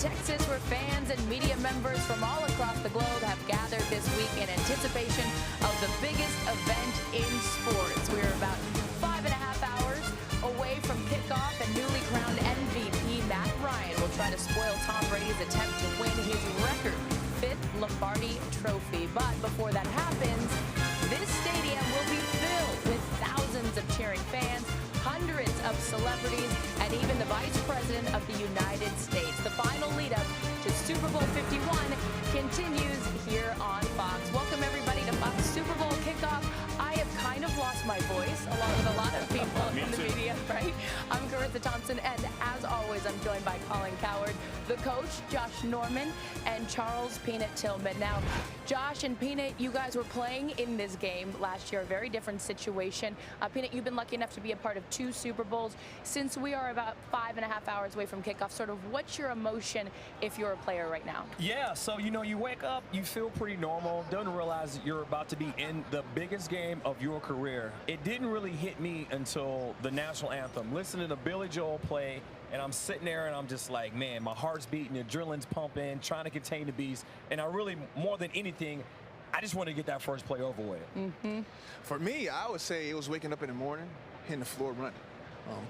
Texas, where fans and media members from all across the globe have gathered this week in anticipation of the biggest event in sports. We're about 5.5 hours away from kickoff, and newly crowned MVP Matt Ryan will try to spoil Tom Brady's attempt to win his record 5th Lombardi Trophy. But before that happens, this stadium will be filled with thousands of cheering fans, hundreds of celebrities, and even the Vice President of the United States. The final lead-up to Super Bowl 51 continues here on Fox. Welcome, everybody, to Fox Super Bowl Kickoff. I have kind of lost my voice, along with a lot of people in the media, right? I'm Charissa Thompson, and as always, I'm joined by Colin Cowherd, the coach, Josh Norman, and Charles Peanut Tillman. Now, Josh and Peanut, you guys were playing in this game last year, a very different situation. Peanut, you've been lucky enough to be a part of 2 Super Bowls. Since we are about 5.5 hours away from kickoff, sort of what's your emotion if you're a player right now? Yeah, so, you wake up, you feel pretty normal, don't realize that you're about to be in the biggest game of your career. It didn't really hit me until the national anthem. Listening to Billy Joel play, and I'm sitting there and I'm just like, man, my heart's beating, adrenaline's pumping, trying to contain the beast. And I really, more than anything, I just want to get that first play over with. For me, I would say it was waking up in the morning, hitting the floor running.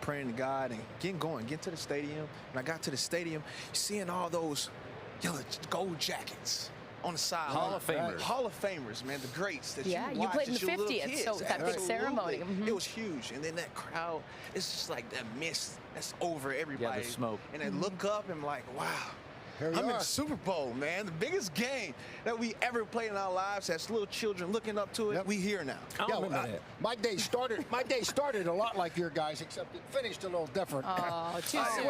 Praying to God and getting going, getting to the stadium. When I got to the stadium, seeing all those yellow gold jackets on the side. Hall of Famers. Hall of Famers, man, the greats that you watch played in the as your little 50th, kids. so that big ceremony. It was huge. And then that crowd, it's just like that mist that's over everybody. Yeah, the smoke. And I look up and I'm like, wow. I'm in the Super Bowl, man. The biggest game that we ever played in our lives as little children looking up to it. Yep. We here now. My day started a lot like your guys, except it finished a little different. Oh, too soon.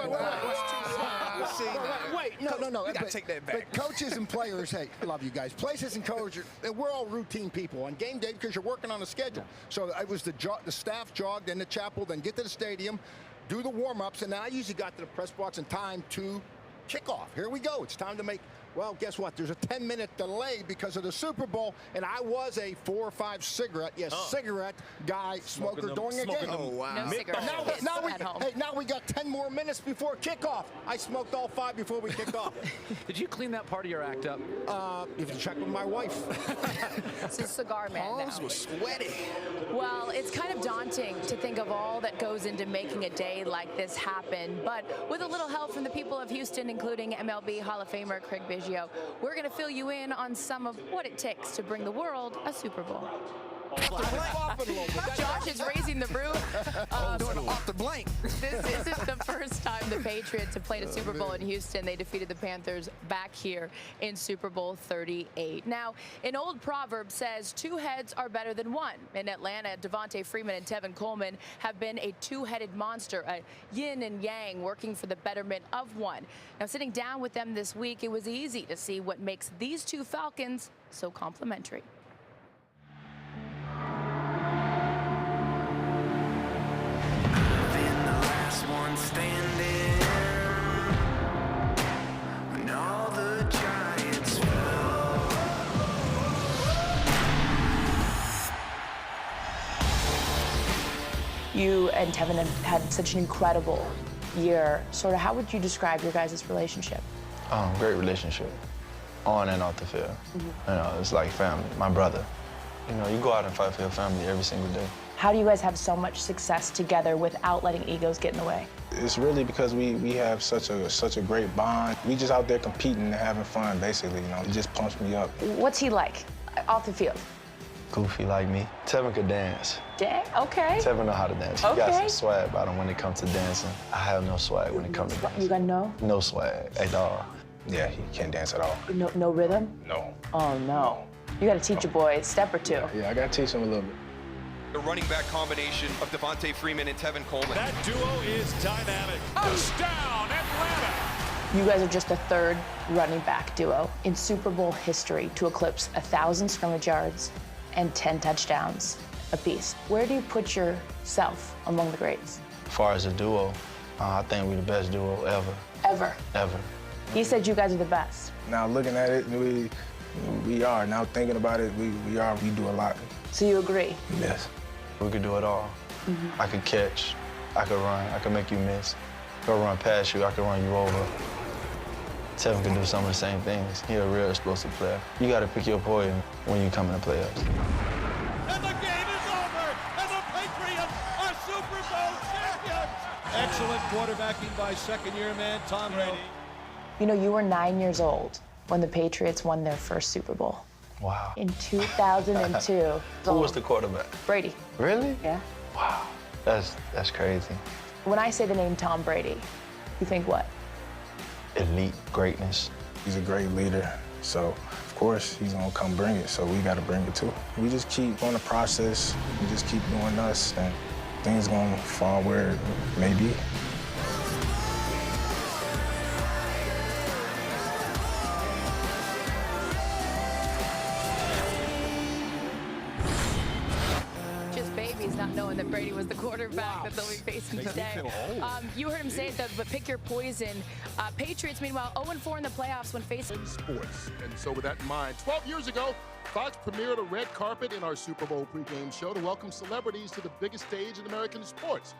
Wait, no. We got to take that back. But coaches and players, hey, I love you guys. Places and coaches, we're all routine people. On game day, because you're working on a schedule. So it was the staff jogged in the chapel, then get to the stadium, do the warm-ups, and then I usually got to the press box in time to kickoff. Here we go. It's time to make, well, guess what? There's a 10-minute delay because of the Super Bowl, and I was a 4 or 5 cigarette, cigarette guy, smoker during a game. Oh, wow. No cigarettes Now we got 10 more minutes before kickoff. I smoked all 5 before we kicked off. Did you clean that part of your act up? You have to check with my wife. It's a cigar man Palms now. were sweaty. Well, it's kind of daunting to think of all that goes into making a day like this happen. But with a little help from the people of Houston, including MLB Hall of Famer Craig Biggio, we're going to fill you in on some of what it takes to bring the world a Super Bowl. Josh is raising the roof. Off the blank. This isn't the first time the Patriots have played a Super Bowl in Houston. They defeated the Panthers back here in Super Bowl 38. Now, an old proverb says 2 heads are better than 1. In Atlanta, Devontae Freeman and Tevin Coleman have been a 2-headed monster, a yin and yang working for the betterment of one. Now, sitting down with them this week, it was easy to see what makes these 2 Falcons so complementary. One standing when all the giants fell. You and Tevin have had such an incredible year. Sort of, how would you describe your guys' relationship? Great relationship, on and off the field. It's like family, my brother. You go out and fight for your family every single day. How do you guys have so much success together without letting egos get in the way? It's really because we have such a great bond. We just out there competing and having fun, basically. It just pumps me up. What's he like off the field? Goofy like me. Tevin could dance. Okay. Tevin know how to dance. He got some swag about him when it comes to dancing. I have no swag when it comes to dancing. You got no? No swag at all. Yeah, he can't dance at all. No rhythm? No. Oh, no. You got to teach a boy a step or 2. Yeah, I got to teach him a little bit. The running back combination of Devontae Freeman and Tevin Coleman. That duo is dynamic. Touchdown, Atlanta! You guys are just the 3rd running back duo in Super Bowl history to eclipse 1,000 scrimmage yards and 10 touchdowns apiece. Where do you put yourself among the greats? As far as a duo, I think we're the best duo ever. Ever? Ever. He said you guys are the best. Now looking at it, we are. Now thinking about it, we are. We do a lot. So you agree? Yes. We could do it all. I could catch, I could run, I could make you miss. I could run past you, I could run you over. Tevin can do some of the same things. He's a real explosive player. You got to pick your poison when you come in the playoffs. And the game is over, and the Patriots are Super Bowl champions. Excellent quarterbacking by second-year man Tom Brady. You know, you were 9 years old when the Patriots won their first Super Bowl. Wow. In 2002. Who was the quarterback? Brady. Really? Yeah. Wow. That's crazy. When I say the name Tom Brady, you think what? Elite greatness. He's a great leader, so of course he's gonna come bring it, so we gotta bring it too. We just keep on the process, we just keep doing us, and things gonna fall where it may be. Just babies not knowing that Brady was the quarterback that they'll be facing today. You heard him say it, though, but pick your poison. Patriots, meanwhile, 0-4 in the playoffs when facing sports. And so with that in mind, 12 years ago, Fox premiered a red carpet in our Super Bowl pregame show to welcome celebrities to the biggest stage in American sports.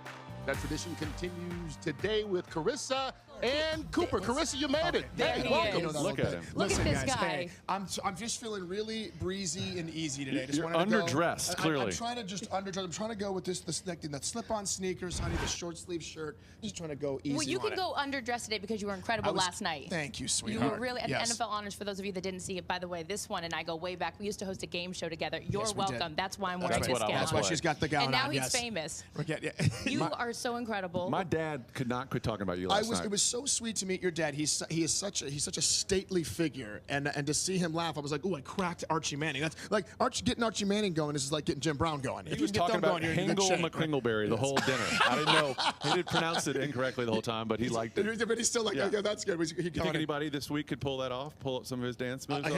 That tradition continues today with Charissa and Cooper. Charissa, you made it. There Welcome. Look at him. Look at this guy. Hey, I'm just feeling really breezy and easy today. Just You're wanted to underdressed, go, clearly. I'm trying to just underdress. I'm trying to go with this the slip-on sneakers, honey, the short sleeve shirt. Just trying to go easy. Well, you on can it. go underdressed today because you were incredible last night. Thank you, You sweetheart. were really, and Yes. NFL Honors, for those of you that didn't see it, by the way, this one and I go way back. We used to host a game show together. You're Yes, we did. welcome. That's why I'm wearing That's this what I gown. was That's why she's got the gown And now on, he's yes. famous. Yeah. You are so incredible. My dad could not quit talking about you last night. It was so sweet to meet your dad. He is such a stately figure, and to see him laugh, I was like, oh, I cracked Archie Manning. That's like getting Archie Manning going is like getting Jim Brown going. He was talking about Hingle McCringleberry the whole dinner. I didn't know. He did pronounce it incorrectly the whole time, but he liked it. But he's still like, yeah, that's good. You think anybody this week could pull that off? Pull up some of his dance moves?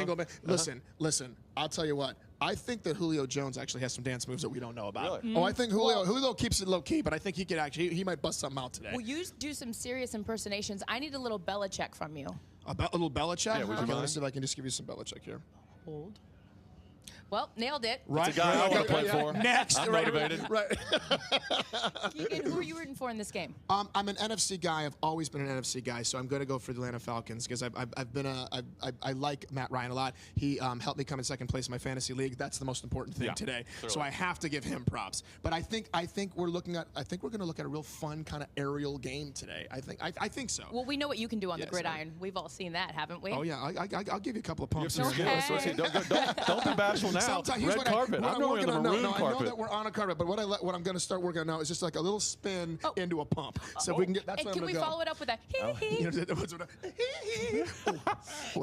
Listen. I'll tell you what. I think that Julio Jones actually has some dance moves that we don't know about. Really? Oh, I think Julio keeps it low key, but I think he could actually he might bust something out today. Will you do some serious impersonations? I need a little Belichick from you. A little Belichick? Yeah, would you Okay, mind? let's see if I can just give you some Belichick here. Hold. Well, nailed it. Right. It's a guy I want to play for. Next. I'm motivated. Right. Keegan, who are you rooting for in this game? I'm an NFC guy. I've always been an NFC guy, so I'm going to go for the Atlanta Falcons because I like Matt Ryan a lot. He helped me come in second place in my fantasy league. That's the most important thing today. Clearly. So I have to give him props. But I think we're going to look at a real fun kind of aerial game today. I think so. Well, we know what you can do on the gridiron. We've all seen that, haven't we? Oh yeah, I'll give you a couple of You have pumps. some skills. So don't be bashful now. Here's Red carpet. I'm going on the maroon I know carpet. that we're on a carpet, but what I'm going to start working on now is just like a little spin into a pump. So if we can get that's And what can I'm we going to go. follow it up with a You know,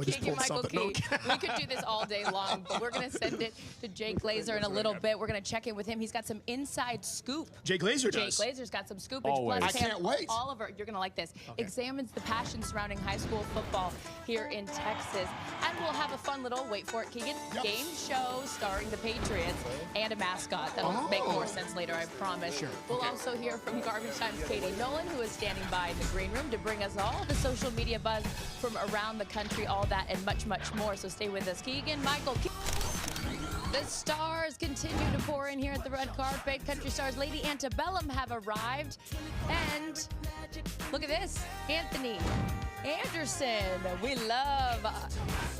just Keegan pulled Michael something. Key. We could do this all day long, but we're going to send it to Jay Glazer in a little bit. We're going to check in with him. He's got some inside scoop. Jay Glazer Jay does. Glazer's got some scoopage. Always. Plus, I can't wait. Oliver, you're going to like this, examines the passion surrounding high school football here in Texas. And we'll have a fun little, wait for it, Keegan, game show starring the Patriots and a mascot. That'll make more sense later, I promise. Sure. We'll also hear from Garbage Time's Katie Nolan, who is standing by in the green room to bring us all the social media buzz from around the country, all that and much, much more. So stay with us. Keegan, Michael, the stars continue to pour in here at the red carpet. Country stars Lady Antebellum have arrived. And look at this, Anthony Anderson. We love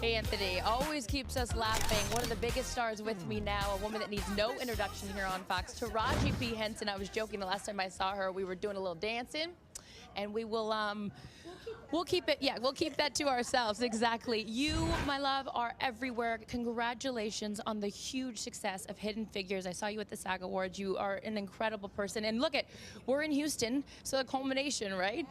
Anthony. Always keeps us laughing. One of the biggest stars with me now, a woman that needs no introduction here on Fox, Taraji P. Henson. I was joking the last time I saw her, we were doing a little dancing. And we will, we'll keep it, we'll keep that to ourselves, exactly. You, my love, are everywhere. Congratulations on the huge success of Hidden Figures. I saw you at the SAG Awards. You are an incredible person. And look we're in Houston, so the culmination, right?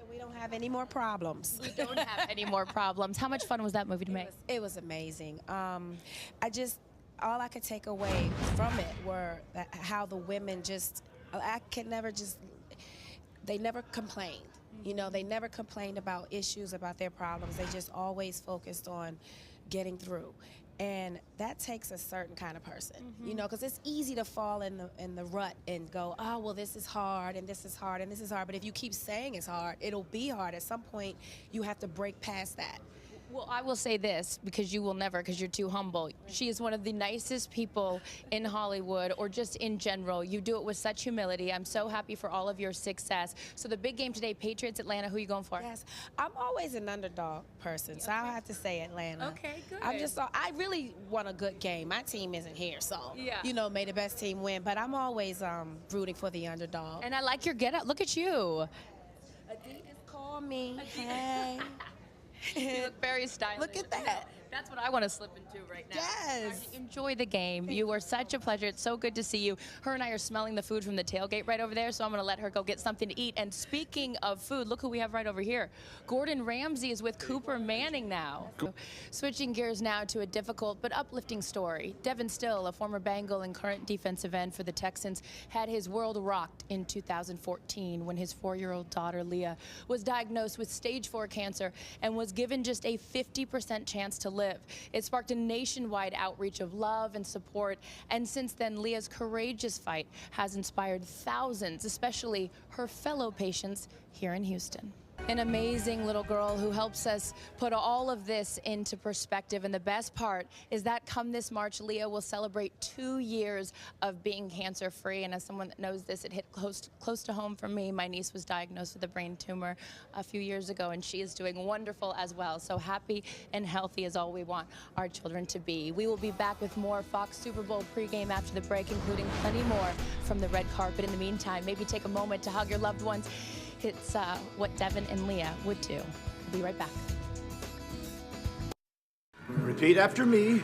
We don't have any more problems. We don't have any more problems. How much fun was that movie to make? It was amazing. All I could take away from it were how the women they never complained. You know, they never complained about issues, about their problems. They just always focused on getting through. And that takes a certain kind of person, you know, because it's easy to fall in the rut and go, oh, well, this is hard, and this is hard, and this is hard. But if you keep saying it's hard, it'll be hard. At some point, you have to break past that. Well, I will say this, because you will never, because you're too humble. She is one of the nicest people in Hollywood, or just in general. You do it with such humility. I'm so happy for all of your success. So the big game today, Patriots, Atlanta, who are you going for? Yes, I'm always an underdog person, so I'll have to say Atlanta. Okay, good. I really want a good game. My team isn't here, so, you know, may the best team win. But I'm always rooting for the underdog. And I like your get-up. Look at you. Adidas, call me. Hey. You look very stylish. Look at that. That's what I want to slip into right now. Yes. Enjoy the game. You are such a pleasure. It's so good to see you. Her and I are smelling the food from the tailgate right over there, so I'm going to let her go get something to eat. And speaking of food, look who we have right over here. Gordon Ramsay is with Cooper Manning now. Switching gears now to a difficult but uplifting story. Devin Still, a former Bengal and current defensive end for the Texans, had his world rocked in 2014 when his 4-year-old daughter, Leah, was diagnosed with stage 4 cancer and was given just a 50% chance to live. It sparked a nationwide outreach of love and support, and since then, Leah's courageous fight has inspired thousands, especially her fellow patients here in Houston. An amazing little girl who helps us put all of this into perspective. And the best part is that come this March, Leah will celebrate 2 years of being cancer-free. And as someone that knows this, it hit close to home for me. My niece was diagnosed with a brain tumor a few years ago, and she is doing wonderful as well. So happy and healthy is all we want our children to be. We will be back with more Fox Super Bowl pregame after the break, including plenty more from the red carpet. In the meantime, maybe take a moment to hug your loved ones. It's what Devin and Leah would do. We'll be right back. Repeat after me.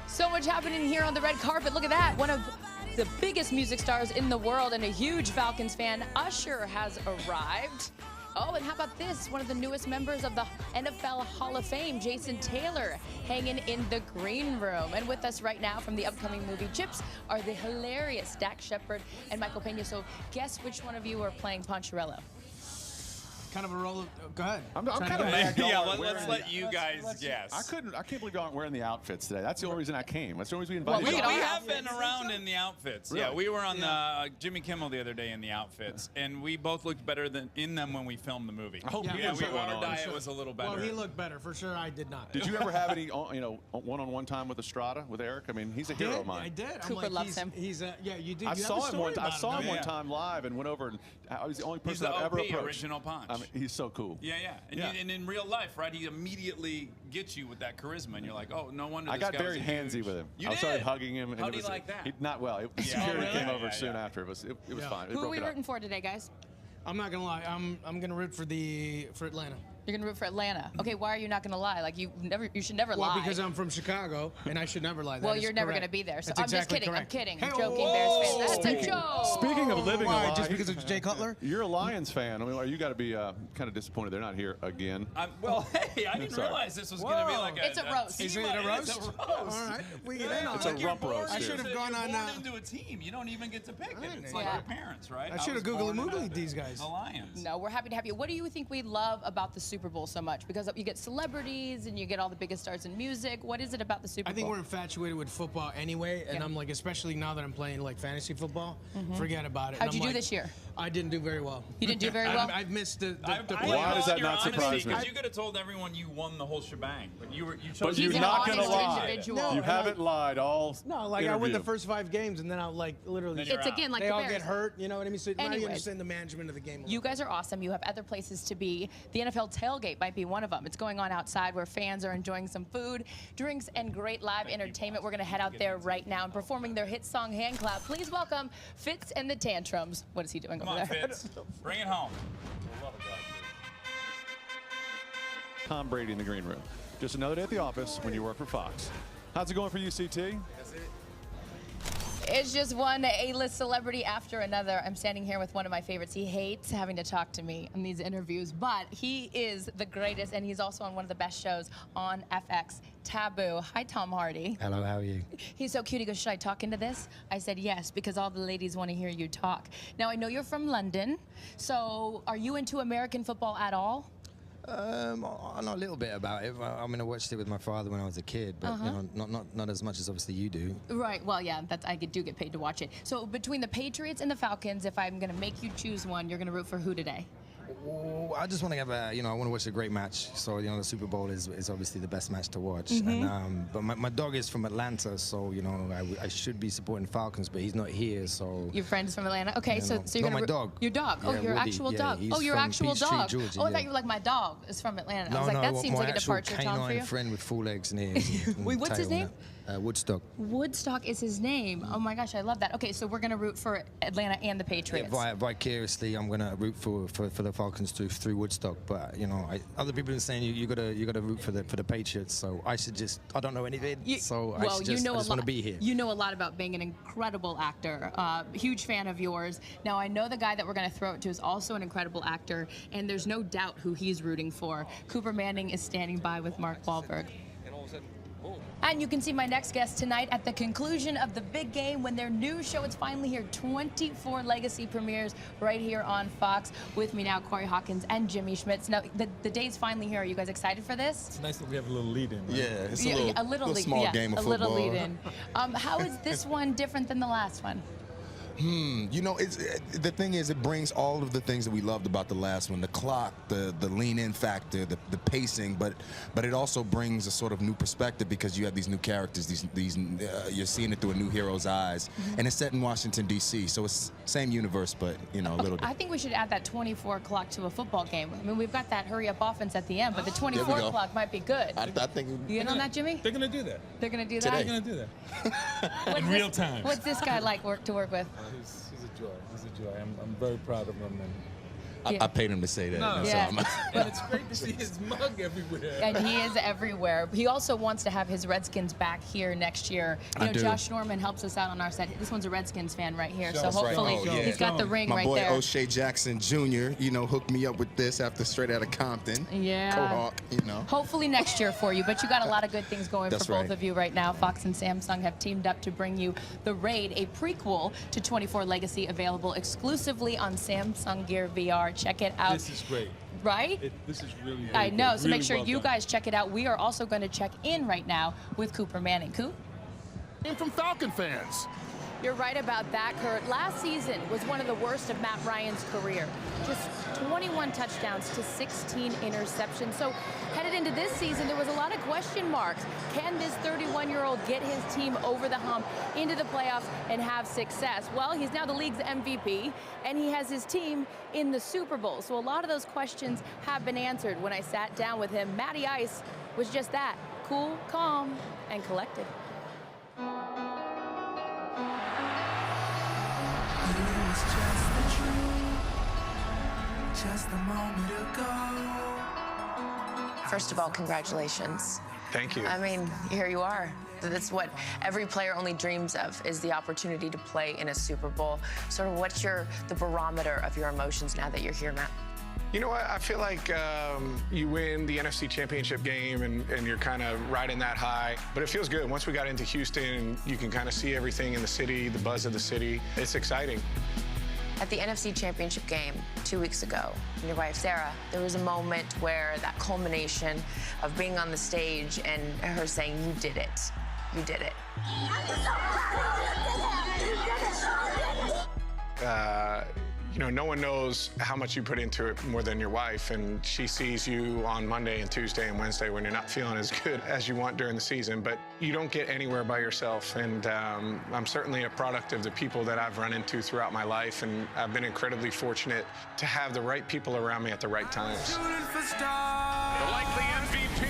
So much happening here on the red carpet. Look at that. One of the biggest music stars in the world and a huge Falcons fan, Usher, has arrived. Oh, and how about this? One of the newest members of the NFL Hall of Fame, Jason Taylor, hanging in the green room. And with us right now from the upcoming movie Chips are the hilarious Dak Shepard and Michael Pena. So guess which one of you are playing Poncherello? Kind of a roll of, go ahead. I'm kind of mad. Yeah, let's let you guys guess. I can't believe you aren't wearing the outfits today. That's the only reason I came. That's the only reason we invited you. We have been around in the outfits. Really? Yeah, we were on the Jimmy Kimmel the other day in the outfits, and we both looked better than in them when we filmed the movie. I hope our diet was a little better. Well, he looked better for sure. I did not. Did you ever have any, one-on-one time with Estrada, with Eric? I mean, he's a hero of mine. I did. Cooper loves him. Yeah, you did. I saw him one time live and went over, and I was the only person I've ever approached. Original Punch. I mean, he's so cool. Yeah. And in real life, right, he immediately gets you with that charisma, and you're like, oh, no wonder. I got very handsy with him. I started hugging him. How do you like that? Not well. The security came over soon after. It was fine. Who are we rooting for today, guys? I'm not gonna lie. I'm gonna root for Atlanta. You're gonna root for Atlanta. Okay, why are you not gonna lie? Like you should never lie. Well, because I'm from Chicago and I should never lie. Well, you're never gonna be there. So That's I'm just kidding. Correct. I'm kidding. I'm joking, Bears fans. That's a joke. Speaking of living a lie, just because of Jay Cutler? You're a Lions fan. I mean, you got to be kind of disappointed they're not here again. Well, hey, I didn't realize this was gonna be like a. It's a roast. Is it a roast? It's a roast. All right, we get in on it. It's a rump roast. I should have gone on. You're born into a team. You don't even get to pick it. It's like your parents, right? I should have Googled these guys. The Lions. No, we're happy to have you. What do you think we love about the Super Bowl so much? Because you get celebrities and you get all the biggest stars in music. What is it about the Super Bowl? I think we're infatuated with football anyway, and I'm like, especially now that I'm playing like fantasy football, forget about it. How'd you do this year? I didn't do very well. You didn't do very well? I've missed the Why does that not surprise me? Because you could have told everyone you won the whole shebang, but you chose. But you're not going to lie. No, you haven't lied all. No, like I win the first 5 games, and then I'll like literally. It's again like they the all Bears. get hurt. You know what I mean? So now you Anyways, understand the management of the game. You guys are awesome. You have other places to be. The NFL tailgate might be one of them. It's going on outside where fans are enjoying some food, drinks, and great live entertainment. We're going to head out there right now and performing their hit song Hand Clap. Please welcome Fitz and the Tantrums. What is he doing over there? Come on, Fitz. Bring it home. Tom Brady in the green room. Just another day at the office when you work for Fox. How's it going for you, CT? It's just one A-list celebrity after another. I'm standing here with one of my favorites. He hates having to talk to me in these interviews, but he is the greatest, and he's also on one of the best shows on FX, Taboo. Hi, Tom Hardy. Hello, how are you? He's so cute. He goes, should I talk into this? I said yes, because all the ladies want to hear you talk. Now, I know you're from London, so are you into American football at all? I know a little bit about it. I mean, I watched it with my father when I was a kid, but you know, not as much as obviously you do. Right. Well, yeah, I do get paid to watch it. So between the Patriots and the Falcons, if I'm going to make you choose one, you're going to root for who today? I just want to have I want to watch a great match. So, the Super Bowl is obviously the best match to watch. And, but my dog is from Atlanta, so, I should be supporting Falcons, but he's not here, so. Your friend is from Atlanta? Okay, so you're no, going to. my dog. Your dog. Yeah, Oh, your Woody. actual Yeah, dog. he's Oh, your from actual Peachtree, dog. Georgia, Oh, I yeah. thought you were like, my dog is from Atlanta. No, I was like, that no, seems my like a actual departure, Tom, for canine you. friend with 4 legs and ears. Wait, what's his name? Woodstock. Woodstock is his name. Oh my gosh, I love that. Okay, so we're gonna root for Atlanta and the Patriots. Yeah, vicariously, I'm gonna root for the Falcons through Woodstock. But other people have been saying you gotta root for the Patriots. So I don't know anything. I just want to be here. You know a lot about being an incredible actor. Huge fan of yours. Now I know the guy that we're gonna throw it to is also an incredible actor, and there's no doubt who he's rooting for. Cooper Manning is standing by with Mark Wahlberg. And you can see my next guest tonight at the conclusion of the big game when their new show, it's finally here, 24 Legacy premieres right here on Fox. With me now, Corey Hawkins and Jimmy Schmitz. Now, the day's finally here. Are you guys excited for this? It's nice that we have a little lead-in. Right? Yeah, it's a little small game of football. A little lead-in. How is this one different than the last one? The thing is, it brings all of the things that we loved about the last one: the clock, the lean-in factor, the pacing. But it also brings a sort of new perspective because you have these new characters. You're seeing it through a new hero's eyes, and it's set in Washington D.C. So it's same universe, but a little. I think we should add that 24 o'clock to a football game. I mean, we've got that hurry-up offense at the end, but the 24 o'clock might be good. I think. You in on that, Jimmy? They're gonna do that. They're gonna do that. Today. They're gonna do that. In real time. What's this guy like to work with? He's a joy. He's a joy. I'm very proud of him. I paid him to say that. No, yeah. And it's great to see his mug everywhere. And he is everywhere. He also wants to have his Redskins back here next year. You know, Josh Norman helps us out on our set. This one's a Redskins fan right here, so hopefully he's got the ring right there. My boy O'Shea Jackson Jr., hooked me up with this after straight out of Compton. Yeah. Cohawk, Hopefully next year for you, but you got a lot of good things going for both of you right now. Fox and Samsung have teamed up to bring you The Raid, a prequel to 24 Legacy, available exclusively on Samsung Gear VR. Check it out. This is great. Right? This is really I know, good. so Really make sure well you done. guys check it out. We are also going to check in right now with Cooper Manning. Coop? From Falcon fans. You're right about that, Kurt. Last season was one of the worst of Matt Ryan's career. Just 21 touchdowns to 16 interceptions. So headed into this season, there was a lot of question marks. Can this 31-year-old get his team over the hump into the playoffs and have success? Well, he's now the league's MVP, and he has his team in the Super Bowl. So a lot of those questions have been answered. When I sat down with him, Matty Ice was just that, cool, calm, and collected. Just a moment ago. First of all, congratulations. Thank you. I mean, here you are. That's what every player only dreams of, is the opportunity to play in a Super Bowl. Sort of what's the barometer of your emotions now that you're here, Matt? You know what? I feel like you win the NFC Championship game and you're kind of riding that high. But it feels good. Once we got into Houston, you can kind of see everything in the city, the buzz of the city. It's exciting. At the NFC Championship game 2 weeks ago, and your wife, Sarah, there was a moment where that culmination of being on the stage and her saying, you did it. You did it. No one knows how much you put into it more than your wife, and she sees you on Monday and Tuesday and Wednesday when you're not feeling as good as you want during the season, but you don't get anywhere by yourself, and I'm certainly a product of the people that I've run into throughout my life, and I've been incredibly fortunate to have the right people around me at the right times. The likely MVP.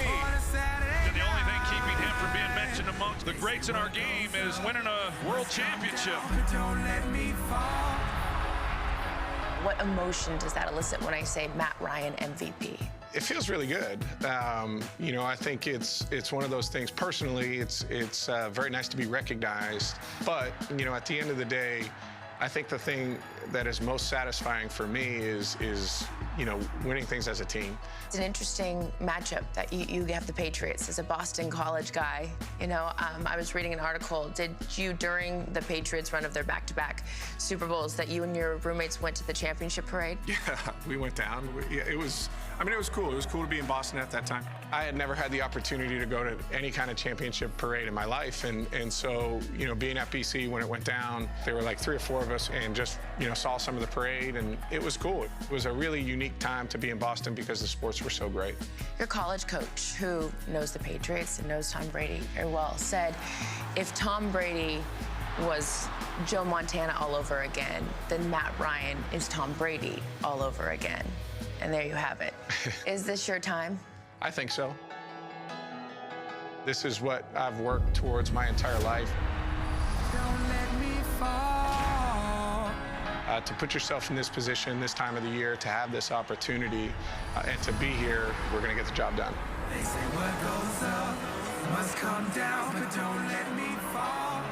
The only thing keeping him from being mentioned amongst the greats in our game is winning a world championship. Don't let me fall. What emotion does that elicit when I say Matt Ryan MVP? It feels really good. I think it's one of those things. Personally, it's very nice to be recognized. But at the end of the day, I think the thing that is most satisfying for me is winning things as a team. It's an interesting matchup that you have the Patriots. As a Boston College guy, I was reading an article. Did you, during the Patriots run of their back-to-back Super Bowls, that you and your roommates went to the championship parade? Yeah, we went down. It was cool. It was cool to be in Boston at that time. I had never had the opportunity to go to any kind of championship parade in my life. And so, being at BC when it went down, there were like 3 or 4 of us and just, saw some of the parade, and it was cool. It was a really unique unique time to be in Boston because the sports were so great. Your college coach, who knows the Patriots and knows Tom Brady very well, said if Tom Brady was Joe Montana all over again, then Matt Ryan is Tom Brady all over again. And there you have it. Is this your time? I think so. This is what I've worked towards my entire life. Don't let me fall. To put yourself in this position this time of the year, to have this opportunity, and to be here, we're going to get the job done. They say what goes up must come down, but don't let me fall.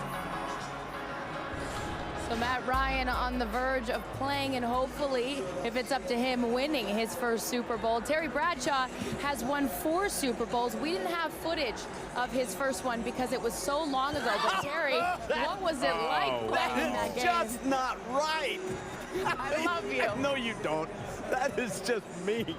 So Matt Ryan on the verge of playing and hopefully, if it's up to him, winning his first Super Bowl. Terry Bradshaw has won 4 Super Bowls. We didn't have footage of his first one because it was so long ago. But Terry, what was it like playing that game? Just not right. I love you. No, you don't. That is just me.